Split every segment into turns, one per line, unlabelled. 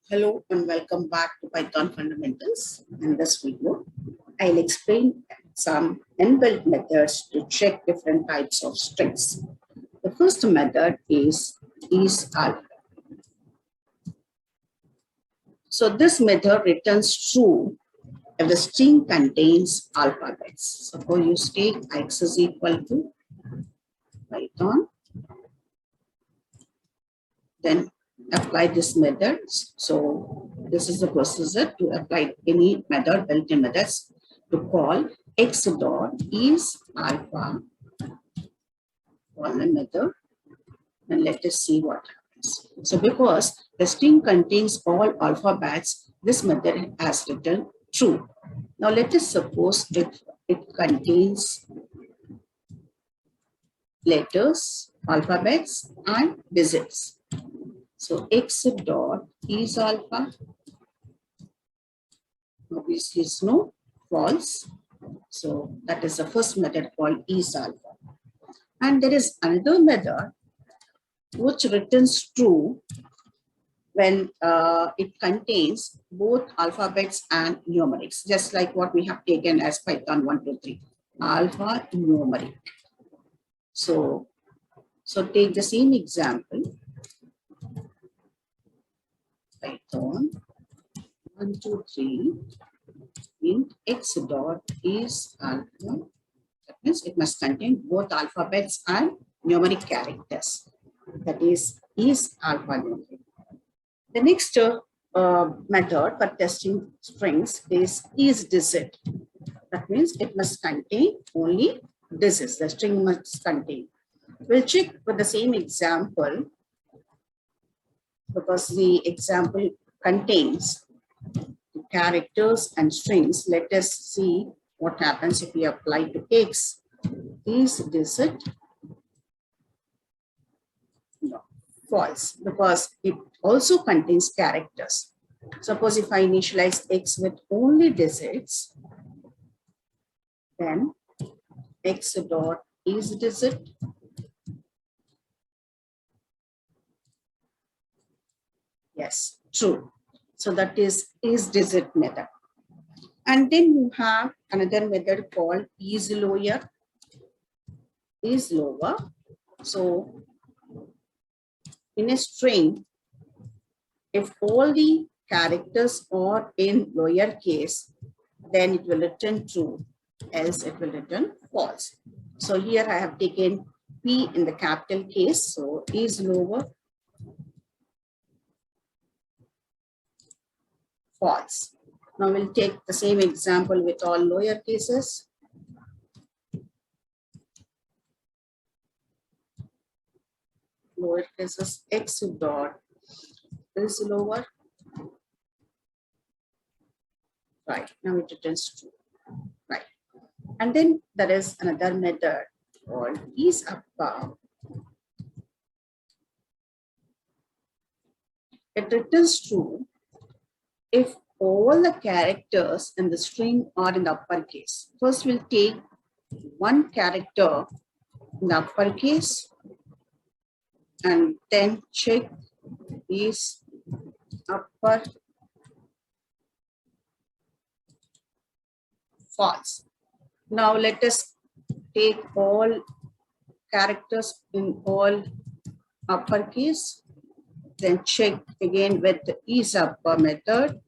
Hello and welcome back to Python Fundamentals. In this video, I'll explain some inbuilt methods to check different types of strings. The first method is alpha. So this method returns true if the string contains alphabets. Suppose you state x is equal to Python, then apply this method. So this is the procedure to apply any method, built-in methods, to call x dot is alpha, call the method, and let us see what happens. So because the string contains all alphabets, this method has written true. Now let us suppose if it contains letters, alphabets, and digits. So x dot is alpha, obviously it's no, false. So that is the first method called is alpha. And there is another method which returns true when it contains both alphabets and numerics, just like what we have taken as Python 1, 2, 3, alpha numeric. So take the same example, Python 1, 2, 3, int x dot is alpha. That means it must contain both alphabets and numeric characters. That is alpha numeric. The next method for testing strings is digit. That means it must contain only digits. The string must contain. We'll check with the same example because the example contains characters and strings. Let us see what happens if we apply to x. Is digit? No, false, because it also contains characters. Suppose if I initialize x with only digits, then x dot is digit. Yes, true. So that is digit method. And then you have another method called is lower. Is lower. So in a string, if all the characters are in lowercase, then it will return true, else it will return false. So here I have taken P in the capital case, so is lower, false. Now we'll take the same example with all lower cases. Lower cases, x dot is lower. Right, now it returns true. Right. And then there is another method called is above. It returns true if all the characters in the string are in the uppercase. First, we'll take one character in the uppercase and then check is upper, false. Now let us take all characters in all uppercase, then check again with the is upper method.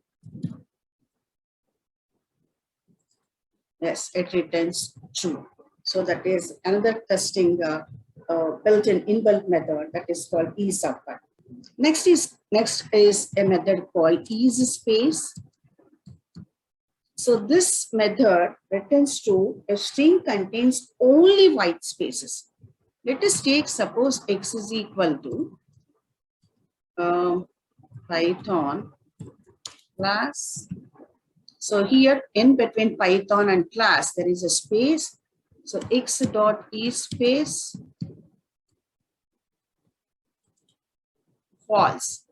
Yes, it returns true. So that is another testing built-in inbuilt method that is called is upper. Next is a method called is space. So this method returns true if string contains only white spaces. Let us take, suppose x is equal to Python class. So here in between Python and class, there is a space. So x dot is space, false.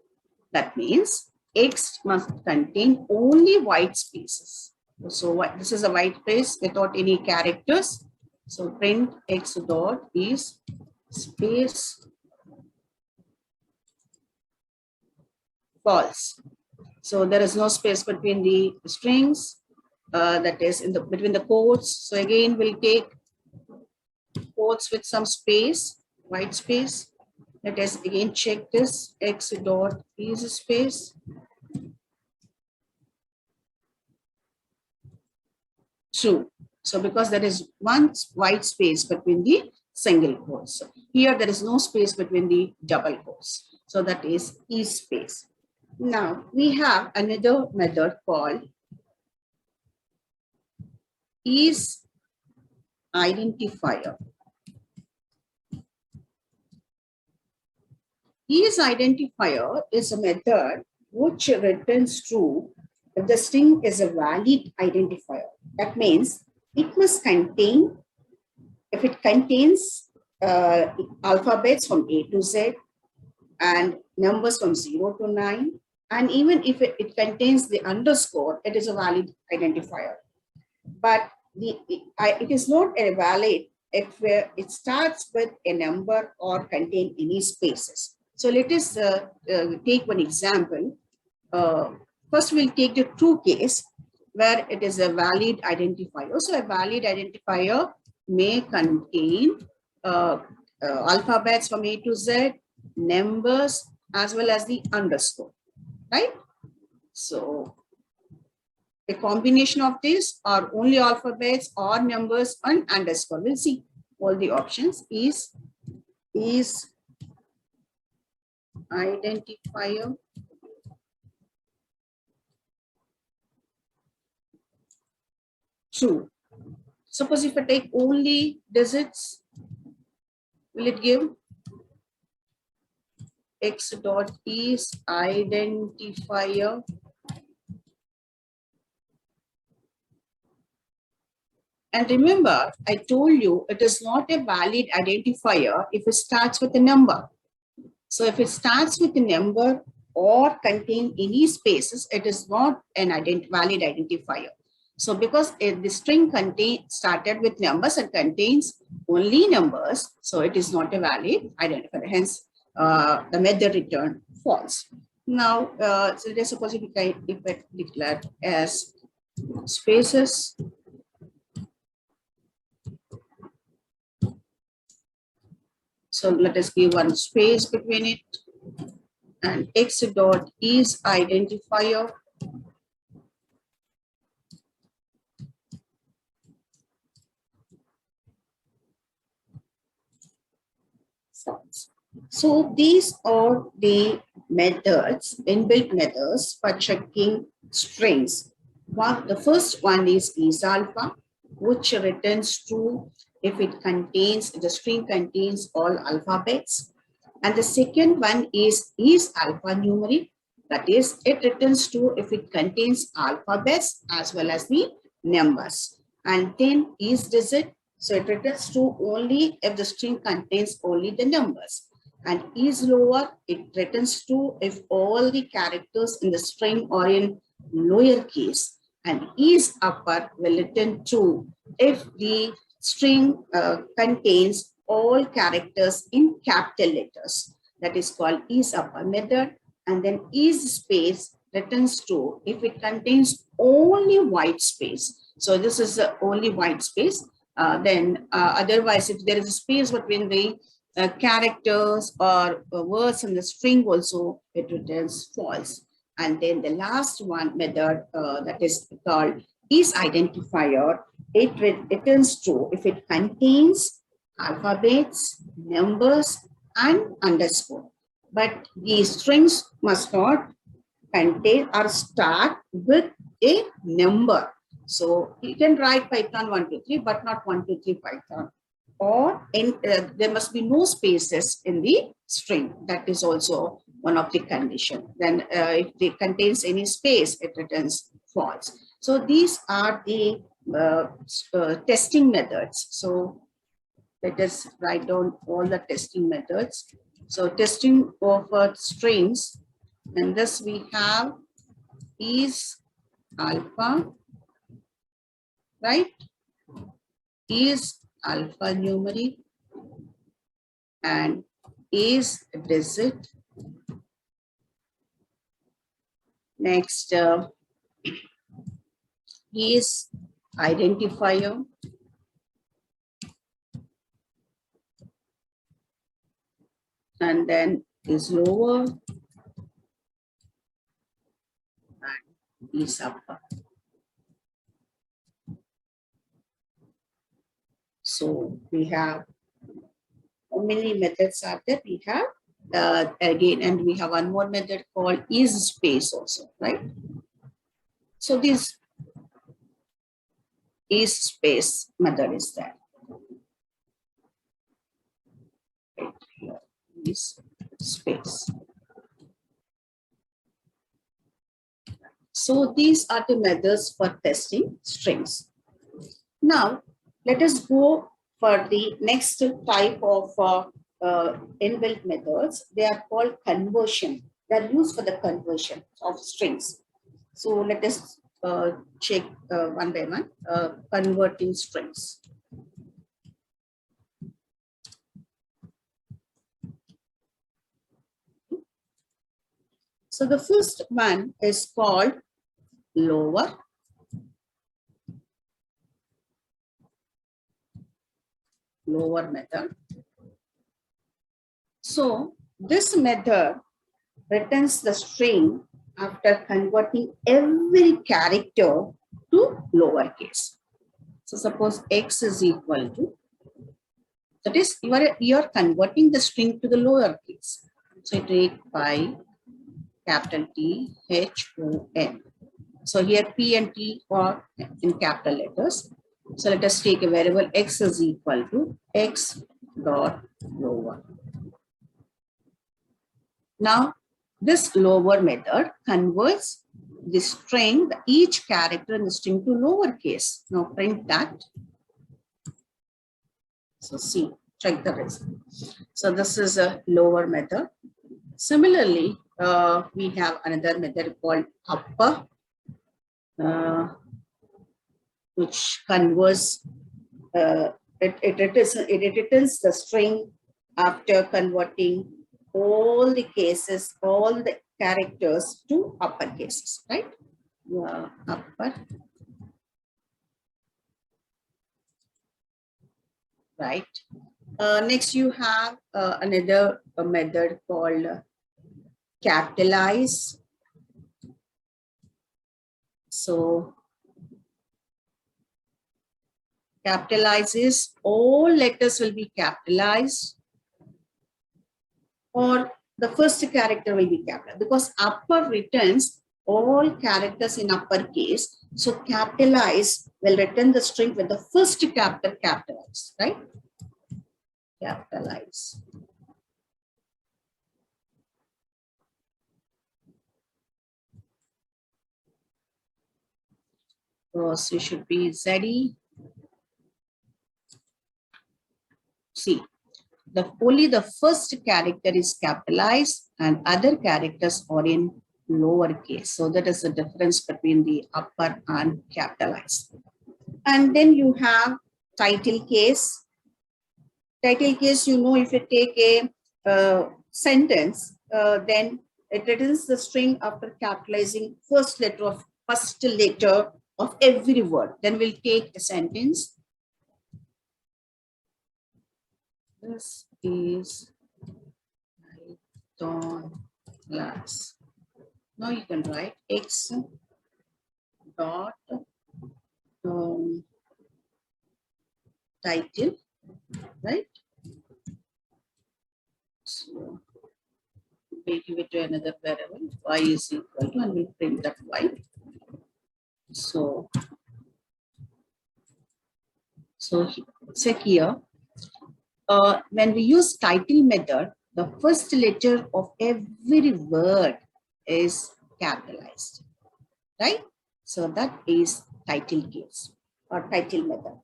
That means x must contain only white spaces. So what, this is a white space without any characters. So print x dot is space, false. So there is no space between the strings, that is in the between the quotes. So again, we'll take quotes with some space, white space. Let us again check this. X dot is space. True. So because there is one white space between the single quotes. So here there is no space between the double quotes. So that is space. Now we have another method called is identifier. Is identifier is a method which returns true if the string is a valid identifier. That means it must contain, if it contains alphabets from A to Z and numbers from 0 to 9, and even if it contains the underscore, it is a valid identifier. But it is not a valid if it starts with a number or contain any spaces. So let us take one example. First, we'll take the true case where it is a valid identifier. So a valid identifier may contain alphabets from A to Z, numbers, as well as the underscore, right? So a combination of these are only alphabets or numbers and underscore. We'll see all the options. Is identifier true. Suppose if I take only digits, will it give X dot is identifier and remember, I told you it is not a valid identifier if it starts with a number. So if it starts with a number or contain any spaces, it is not an valid identifier. So because the string started with numbers and contains only numbers, so it is not a valid identifier. Hence, the method return false. Now, so let's suppose if it declared as spaces. So let us give one space between it and X dot is identifier. So these are the methods, inbuilt methods for checking strings. The first one is alpha, which returns true if it contains, the string contains all alphabets. And the second one is alphanumeric, that is, it returns true if it contains alphabets as well as the numbers. And then is digit, so it returns true only if the string contains only the numbers. And is lower, it returns true if all the characters in the string are in lowercase. And is upper will return true if the string contains all characters in capital letters. That is called is upper method. And then is space returns true if it contains only white space. So this is the only white space. Otherwise, if there is a space between the characters or words in the string also, it returns false. And then the last one method that is called is identifier, it returns true if it contains alphabets, numbers, and underscore. But these strings must not contain or start with a number. So you can write Python 123, but not 123 Python. Or there must be no spaces in the string. That is also one of the condition. Then if it contains any space, it returns false. So these are the testing methods. So let us write down all the testing methods. So testing of strings, and this we have is alpha, right? Is alphanumeric and is digit Next is identifier. And then is lower and is upper. So we have how many methods are there? We have again, and we have one more method called is space also, right? So this is space method is there. Right here is space. So these are the methods for testing strings. Now let us go for the next type of inbuilt methods. They are called conversion. They are used for the conversion of strings. So let us check one by one, converting strings. So the first one is called lower. Lower method. So this method returns the string after converting every character to lowercase. So suppose x is equal to, that is you are converting the string to the lowercase. So take by capital T H O N. So here P and T are in capital letters. So let us take a variable x is equal to x dot lower. Now this lower method converts the string, each character in the string to lowercase. Now print that. So see, check the result. So this is a lower method. Similarly, we have another method called upper, which converts, it returns the string after converting all the cases, all the characters to upper cases, right? Upper, right? Next, you have another method called capitalize. So capitalize is all letters will be capitalized, or the first character will be capitalized, because upper returns all characters in uppercase. So capitalize will return the string with the first character capitalized, right? Capitalize. So it should be ZE. See, only the first character is capitalized and other characters are in lowercase. So that is the difference between the upper and capitalized. And then you have title case. Title case, you know, if you take a sentence, then it returns the string after capitalizing first letter of every word. Then we'll take a sentence. This is Python class. Now you can write x dot title, right? So we'll give it to another variable, y is equal to, and we'll print that y. So check here. When we use title method, the first letter of every word is capitalized, right? So that is title case or title method.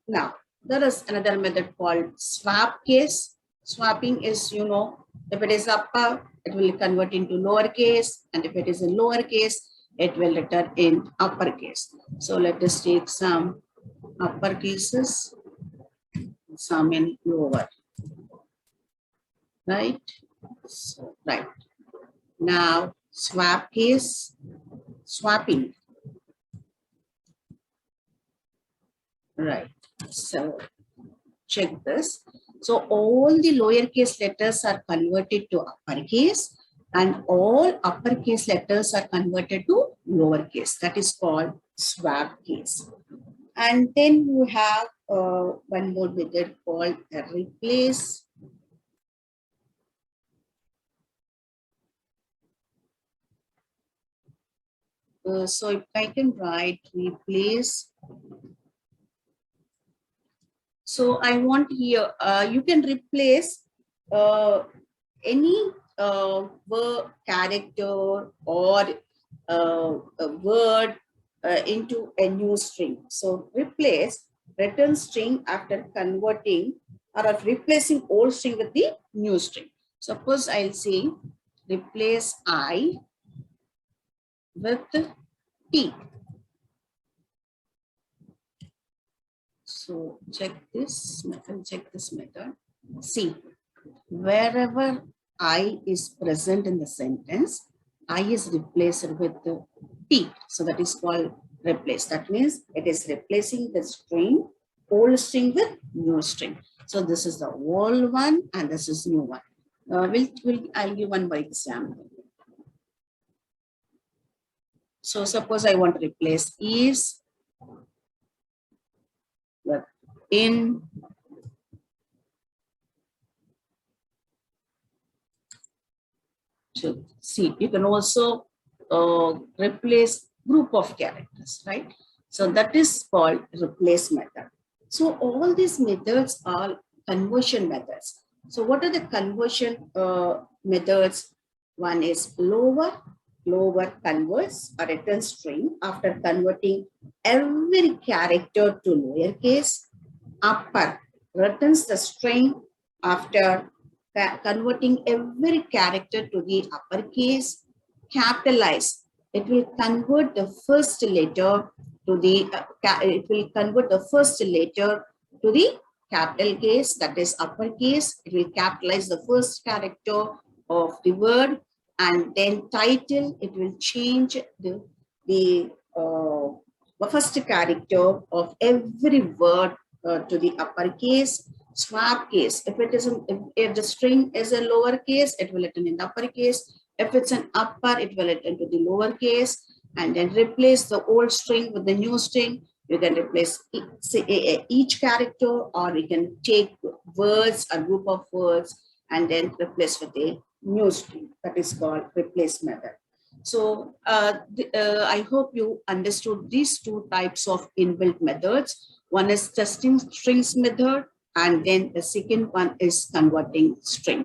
Now, there is another method called swap case. Swapping is, you know, if it is upper, it will convert into lowercase, and if it is in lowercase, it will return in uppercase. So let us take some upper cases, some in lower, right? So, right. Now, swap case, swapping. Right. So check this. So all the lowercase letters are converted to uppercase and all uppercase letters are converted to lowercase. That is called swap case. And then you have one more method called a replace. So if I can write replace. So I want here, you can replace any word, character or a word into a new string. So replace return string after converting or replacing old string with the new string. Suppose I'll say replace I with T. So check this method. See, wherever I is present in the sentence, I is replaced with the T. So that is called replace. That means it is replacing the string, old string with new string. So this is the old one and this is new one. I'll give one by example. So suppose I want to replace is with in. So see, you can also replace group of characters, right? So that is called replace method. So all these methods are conversion methods. So what are the conversion methods? One is lower converts a return string after converting every character to lowercase. Upper returns the string after converting every character to the uppercase. Capitalize, it will convert the first letter to the capital case, that is uppercase. It will capitalize the first character of the word, and then title, it will change the first character of every word to the uppercase. Swap case, if the string is a lowercase, it will return in the uppercase. If it's an upper, it will return to the lowercase, and then replace the old string with the new string. You can replace each character, or you can take words, a group of words, and then replace with a new string. That is called replace method. So I hope you understood these two types of inbuilt methods. One is testing strings method, and then the second one is converting string.